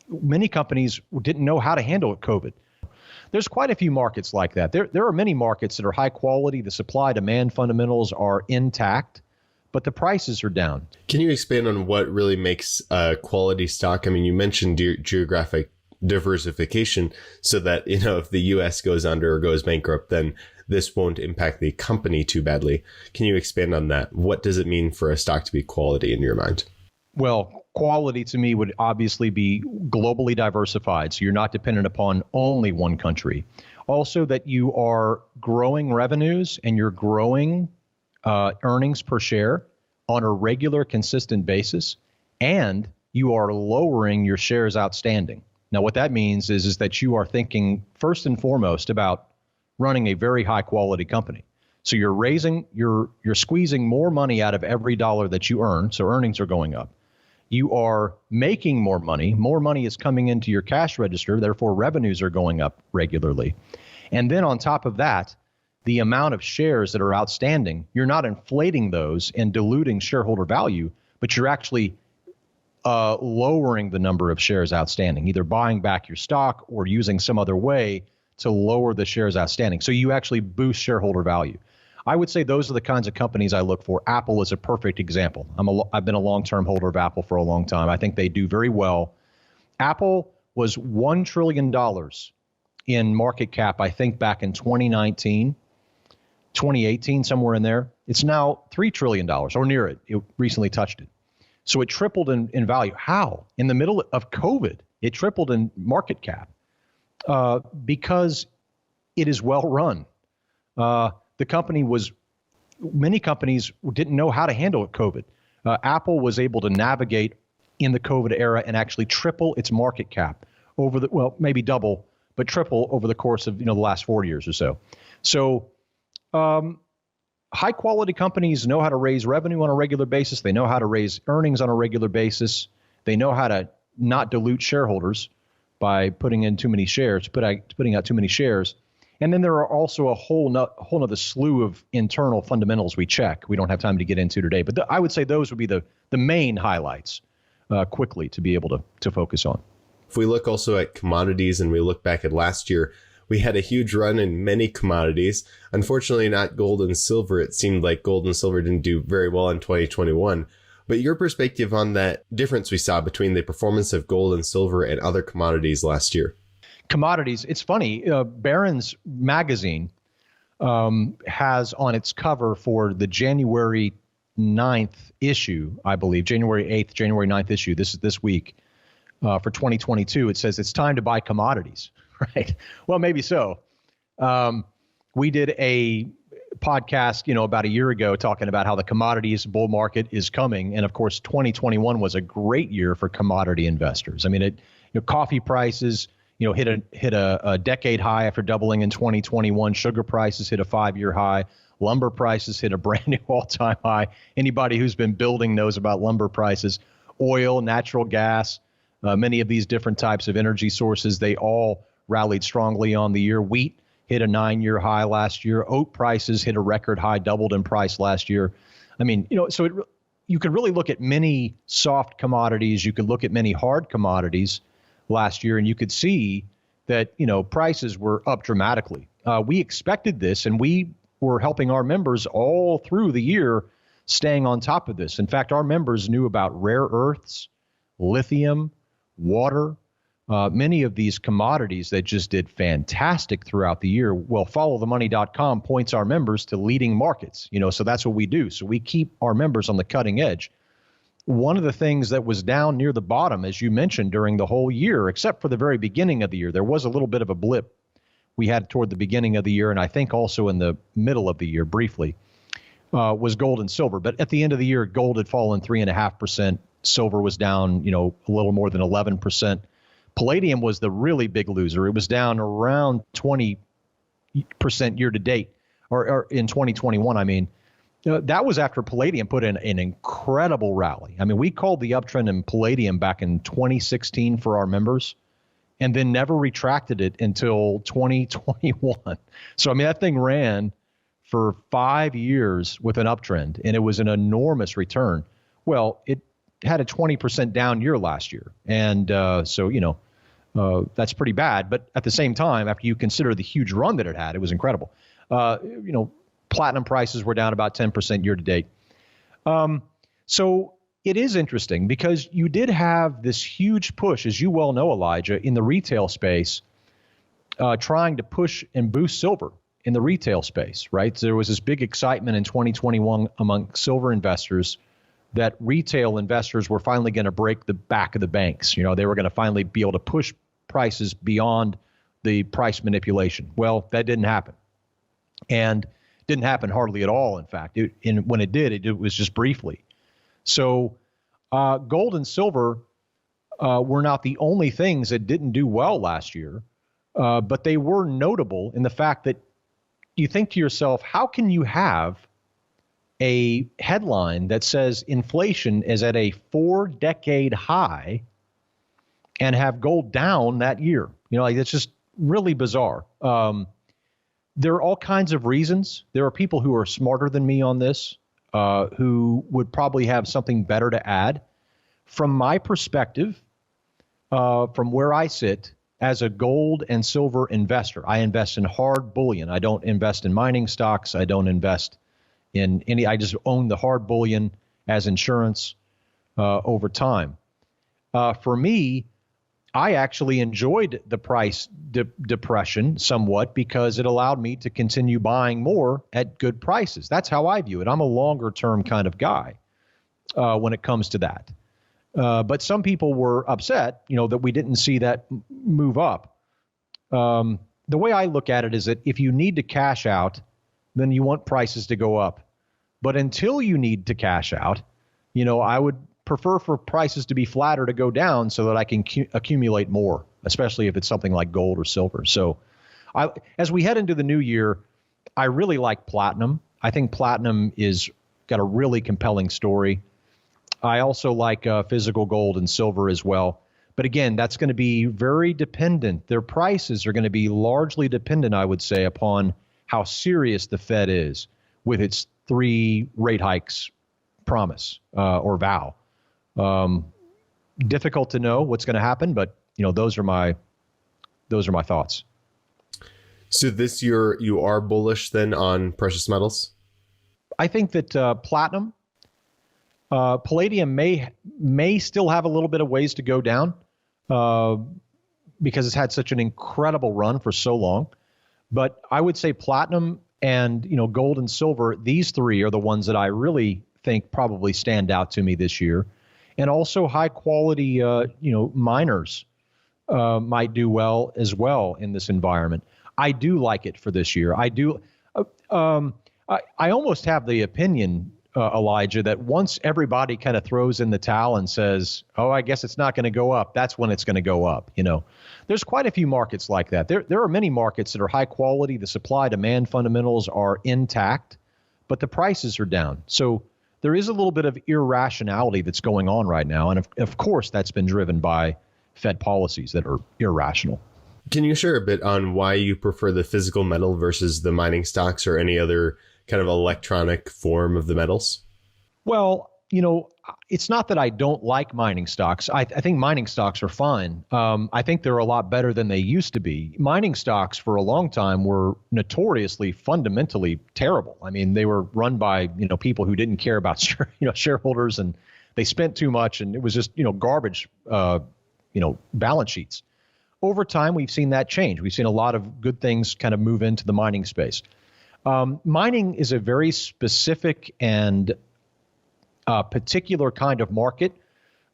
Many companies didn't know how to handle COVID. There's quite a few markets like that. There are many markets that are high quality. The supply demand fundamentals are intact, but the prices are down. Can you expand on what really makes a quality stock? I mean, you mentioned geographic diversification so that, if the US goes under or goes bankrupt, then this won't impact the company too badly. Can you expand on that? What does it mean for a stock to be quality in your mind? Well, quality to me would obviously be globally diversified. So you're not dependent upon only one country. Also that you are growing revenues and you're growing earnings per share on a regular, consistent basis, and you are lowering your shares outstanding. Now, what that means is that you are thinking first and foremost about running a very high quality company. So you're squeezing more money out of every dollar that you earn. So earnings are going up. You are making more money. More money is coming into your cash register. Therefore, revenues are going up regularly. And then on top of that, the amount of shares that are outstanding, you're not inflating those and diluting shareholder value, but you're actually lowering the number of shares outstanding, either buying back your stock or using some other way to lower the shares outstanding. So you actually boost shareholder value. I would say those are the kinds of companies I look for. Apple is a perfect example. I've been a long-term holder of Apple for a long time. I think they do very well. Apple was $1 trillion in market cap, I think back in 2019, 2018, somewhere in there. It's now $3 trillion or near it. It recently touched it. So it tripled in value. How? In the middle of COVID, it tripled in market cap because it is well run. Many companies didn't know how to handle COVID. Apple was able to navigate in the COVID era and actually triple its market cap maybe double, but triple over the course of the last 4 years or so. So high quality companies know how to raise revenue on a regular basis. They know how to raise earnings on a regular basis. They know how to not dilute shareholders by putting in too many shares, putting out too many shares. And then there are also a whole nother slew of internal fundamentals we check. We don't have time to get into today, but I would say those would be the main highlights quickly to be able to focus on. If we look also at commodities and we look back at last year, we had a huge run in many commodities. Unfortunately, not gold and silver. It seemed like gold and silver didn't do very well in 2021. But your perspective on that difference we saw between the performance of gold and silver and other commodities last year? Commodities. It's funny. Barron's magazine has on its cover for the January 9th issue, I believe, January 8th, January 9th issue. This is this week for 2022. It says it's time to buy commodities, right? Well, maybe so. We did a podcast, about a year ago talking about how the commodities bull market is coming. And of course, 2021 was a great year for commodity investors. I mean, coffee prices, hit a decade high after doubling in 2021. Sugar prices hit a 5-year high. Lumber prices hit a brand new all-time high. Anybody who's been building knows about lumber prices. Oil, natural gas, many of these different types of energy sources, they all rallied strongly on the year. Wheat hit a 9-year high last year. Oat prices hit a record high, doubled in price last year. I mean, so you could really look at many soft commodities. You could look at many hard commodities last year, and you could see that, prices were up dramatically. We expected this, and we were helping our members all through the year staying on top of this. In fact, our members knew about rare earths, lithium, water, many of these commodities that just did fantastic throughout the year. Well, followthemoney.com points our members to leading markets, so that's what we do. So we keep our members on the cutting edge. One of the things that was down near the bottom, as you mentioned, during the whole year, except for the very beginning of the year, there was a little bit of a blip we had toward the beginning of the year, and I think also in the middle of the year briefly, was gold and silver. But at the end of the year, gold had fallen 3.5%. Silver was down, a little more than 11%. Palladium was the really big loser. It was down around 20% year to date, or in 2021, I mean. That was after Palladium put in an incredible rally. I mean, we called the uptrend in Palladium back in 2016 for our members and then never retracted it until 2021. So, I mean, that thing ran for 5 years with an uptrend, and it was an enormous return. Well, had a 20% down year last year. And so, that's pretty bad. But at the same time, after you consider the huge run that it had, it was incredible. Platinum prices were down about 10% year to date. So it is interesting because you did have this huge push, as you well know, Elijah, in the retail space, trying to push and boost silver in the retail space, right? So there was this big excitement in 2021 among silver investors that retail investors were finally going to break the back of the banks. They were going to finally be able to push prices beyond the price manipulation. Well, that didn't happen. And didn't happen hardly at all, in fact. When it did, it was just briefly. So gold and silver were not the only things that didn't do well last year, but they were notable in the fact that you think to yourself, how can you have a headline that says inflation is at a 4-decade high and have gold down that year? It's just really bizarre. There are all kinds of reasons. There are people who are smarter than me on this, who would probably have something better to add. From my perspective, from where I sit as a gold and silver investor, I invest in hard bullion. I don't invest in mining stocks. I don't invest in any. I just own the hard bullion as insurance over time. For me, I actually enjoyed the price depression somewhat because it allowed me to continue buying more at good prices. That's how I view it. I'm a longer term kind of guy when it comes to that. But some people were upset, that we didn't see that move up. The way I look at it is that if you need to cash out, then you want prices to go up. But until you need to cash out, I would prefer for prices to be flatter to go down so that I can accumulate more, especially if it's something like gold or silver. So as we head into the new year, I really like platinum. I think platinum is got a really compelling story. I also like physical gold and silver as well. But again, that's going to be very dependent. Their prices are going to be largely dependent, I would say, upon how serious the Fed is with its 3 rate hikes promise or vow. Difficult to know what's going to happen, but those are my thoughts. So this year you are bullish then on precious metals? I think that platinum, palladium may still have a little bit of ways to go down because it's had such an incredible run for so long. But I would say platinum and gold and silver, these 3 are the ones that I really think probably stand out to me this year. And also high quality, miners might do well as well in this environment. I do like it for this year. I do. I almost have the opinion, Elijah, that once everybody kind of throws in the towel and says, "Oh, I guess it's not going to go up," that's when it's going to go up. There's quite a few markets like that. There are many markets that are high quality. The supply demand fundamentals are intact, but the prices are down. So there is a little bit of irrationality that's going on right now. And of course, that's been driven by Fed policies that are irrational. Can you share a bit on why you prefer the physical metal versus the mining stocks or any other kind of electronic form of the metals? Well, it's not that I don't like mining stocks. I think mining stocks are fine. I think they're a lot better than they used to be. Mining stocks for a long time were notoriously fundamentally terrible. I mean, they were run by, people who didn't care about, shareholders, and they spent too much, and it was just, garbage, balance sheets. Over time, we've seen that change. We've seen a lot of good things kind of move into the mining space. Mining is a very specific and particular kind of market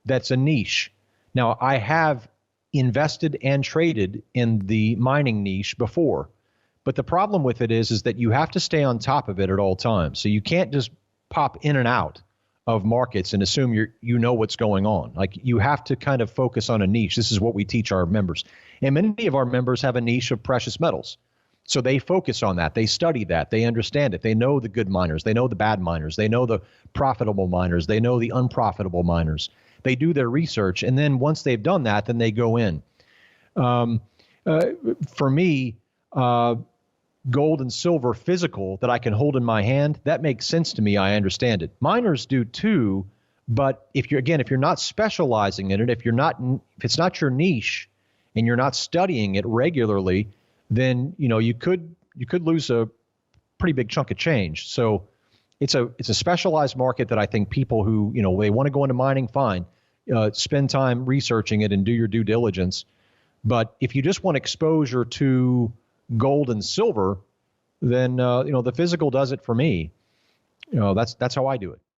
that's a niche. Now, I have invested and traded in the mining niche before, but the problem with it is that you have to stay on top of it at all times. So you can't just pop in and out of markets and assume you know what's going on. Like, you have to kind of focus on a niche. This is what we teach our members. And many of our members have a niche of precious metals. So they focus on that. They study that. They understand it. They know the good miners. They know the bad miners. They know the profitable miners. They know the unprofitable miners. They do their research. And then once they've done that, then they go in. For me, gold and silver physical that I can hold in my hand, that makes sense to me. I understand it. Miners do too, But if you're not specializing in it, if it's not your niche and you're not studying it regularly, then, you could lose a pretty big chunk of change. So it's a specialized market that I think people who, they want to go into mining, fine, spend time researching it and do your due diligence. But if you just want exposure to gold and silver, then, the physical does it for me. That's how I do it.